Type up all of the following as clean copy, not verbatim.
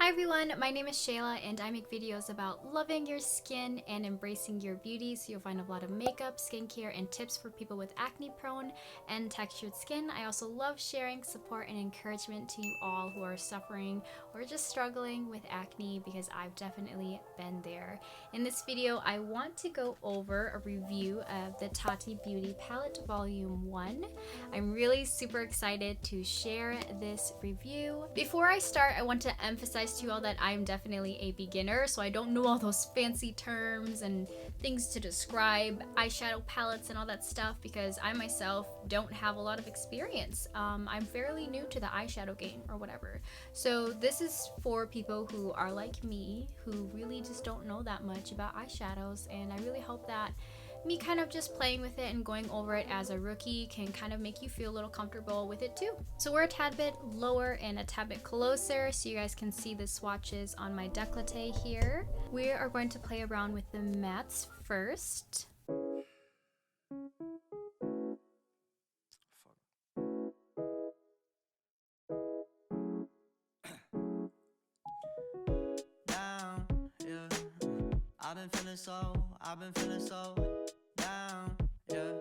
Hi everyone, my name is Shayla and I make videos about loving your skin and embracing your beauty, so you'll find a lot of makeup, skincare, and tips for people with acne-prone and textured skin. I also love sharing support and encouragement to you all who are suffering or just struggling with acne, because I've definitely been there. In this video, I want to go over a review of the Tati Beauty Palette Volume 1. I'm really super excited to share this review. Before I start, I want to emphasize to you all that I'm definitely a beginner, so I don't know all those fancy terms and things to describe eyeshadow palettes and all that stuff, because I myself don't have a lot of experience. I'm fairly new to the eyeshadow game or whatever. So this is for people who are like me, who really just don't know that much about eyeshadows, and I really hope that me kind of just playing with it and going over it as a rookie can kind of make you feel a little comfortable with it too. So we're a tad bit lower and a tad bit closer so you guys can see the swatches on my décolleté here. We are going to play around with the mattes first. I've been feeling so down, yeah.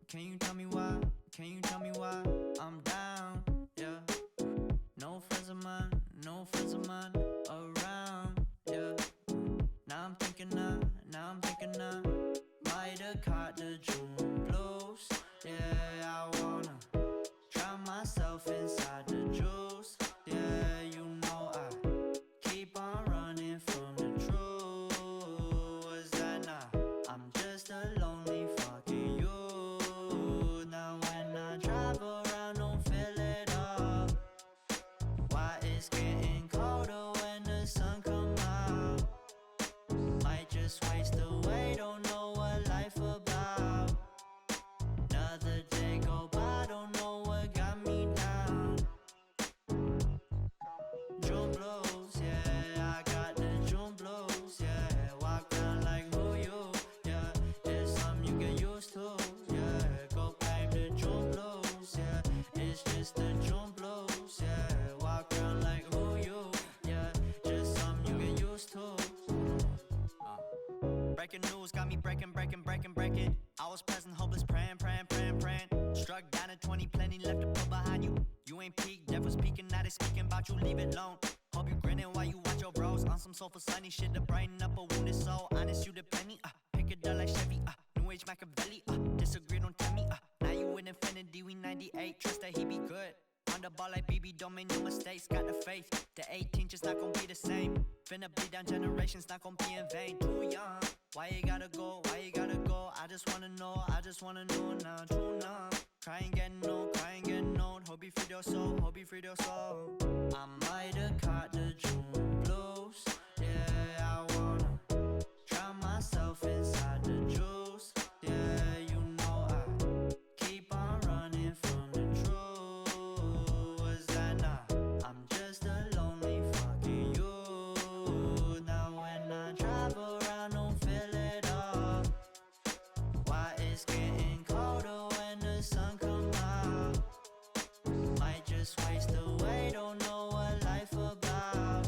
Can you tell me why? Can you tell me why I'm down, yeah? No friends of mine around, yeah. Now I'm thinking I might have caught the June blues, yeah. I wanna drown myself inside the juice, yeah. You know I keep on running from the truth. Was that not? I'm just a lonely fucking youth. Now when I drive around, don't feel it up. Why it's getting colder when the sun come out? Might just waste away, don't know what life about. Another day go by, don't know what got me down. June blues, yeah, I got the June blues, yeah. Walk around like who you, yeah. It's something you get used to, yeah. Go blame the June blues, yeah. It's just the June blues, yeah. Walk around like who you, yeah. Just something you get used to. Breaking news got me breaking. I was present, hopeless, praying. Struck down at 20, plenty left to put behind you. You ain't peaked, devil's peeking, now they speaking about you, leave it alone. Hope you grinning while you watch your bros on some soulful sunny shit to brighten up a wounded soul. Honest, you the penny, pick it up like Chevy, New Age Machiavelli, disagree, don't tell me, now you in infinity, we 98, trust that he be good. On the ball like BB, don't make no mistakes, got the faith. The 18 just not gonna be the same. Finna bleed down generations, not gonna be in vain. Too young, why you gotta go, I just wanna know now, true now. Crying getting old, hope you freed your soul, I might have caught the June blues, yeah. I wanna drown myself inside the juice, yeah. You know I keep on running from the truth. Was that not? I'm just a lonely fucking youth. Now when I drive around, don't feel it up. Why it's getting colder when the sun come out? Might just waste away, don't know what life about.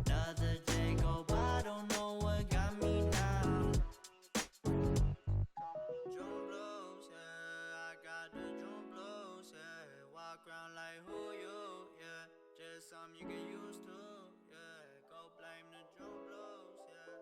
Another day go by, don't know what got me down. June blues, yeah, I got the June blues, yeah. Walk around like who you, yeah. Just something you get used to, yeah. Go blame the June blues, yeah.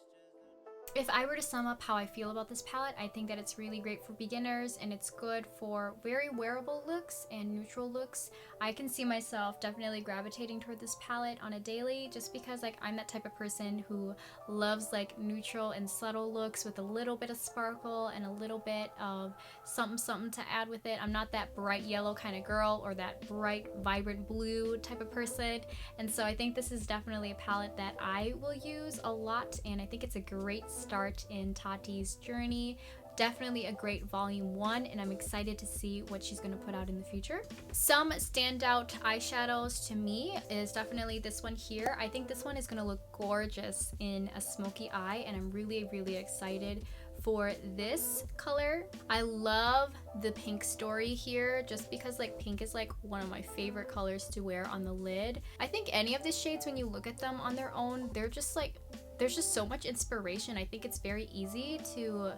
It's just the... If I were to sum up how I feel about this palette, I think that it's really great for beginners and it's good for very wearable looks and neutral looks. I can see myself definitely gravitating toward this palette on a daily, just because like I'm that type of person who loves like neutral and subtle looks with a little bit of sparkle and a little bit of something to add with it. I'm not that bright yellow kind of girl or that bright vibrant blue type of person, and so I think this is definitely a palette that I will use a lot, and I think it's a great start in Tati's journey. Definitely a great volume 1, and I'm excited to see what she's going to put out in the future. Some standout eyeshadows to me is definitely this one here. I think this one is going to look gorgeous in a smoky eye, and I'm really excited for this color, I love the pink story here just because like pink is like one of my favorite colors to wear on the lid. I think any of the shades, when you look at them on their own, they're just like, there's just so much inspiration. I think it's very easy to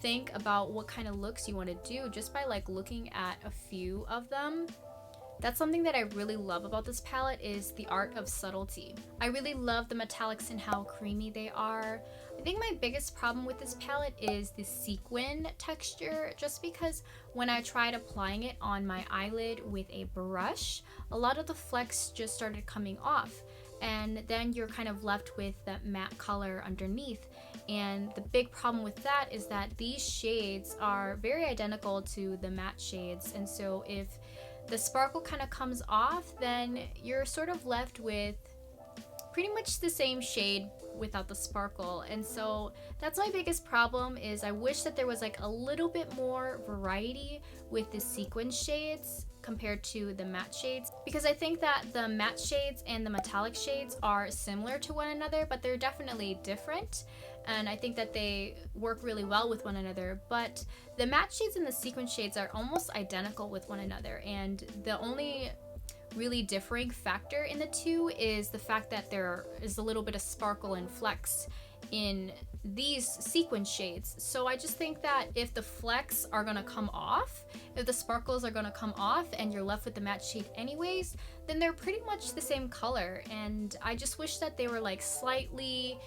think about what kind of looks you want to do just by like looking at a few of them. That's something that I really love about this palette, is the art of subtlety. I really love the metallics and how creamy they are. I think my biggest problem with this palette is the sequin texture, just because when I tried applying it on my eyelid with a brush, a lot of the flecks just started coming off, and then you're kind of left with that matte color underneath. And the big problem with that is that these shades are very identical to the matte shades, and so if the sparkle kind of comes off, then you're sort of left with pretty much the same shade without the sparkle. And so that's my biggest problem, is I wish that there was like a little bit more variety with the sequin shades compared to the matte shades, because I think that the matte shades and the metallic shades are similar to one another, but they're definitely different, and I think that they work really well with one another. But the matte shades and the sequin shades are almost identical with one another, and the only really differing factor in the two is the fact that there is a little bit of sparkle and flecks in these sequin shades. So I just think that if the flecks are gonna come off, if the sparkles are gonna come off and you're left with the matte shade anyways, then they're pretty much the same color. And I just wish that they were like slightly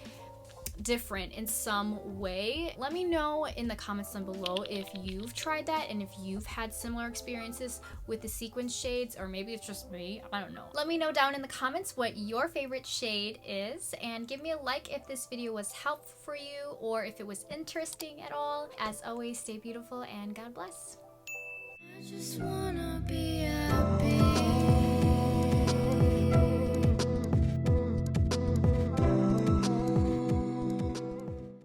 different in some way. Let me know in the comments down below if you've tried that and if you've had similar experiences with the sequin shades, or maybe it's just me, I don't know. Let me know down in the comments what your favorite shade is, and give me a like if this video was helpful for you or if it was interesting at all. As always, stay beautiful and God bless. I just wanna be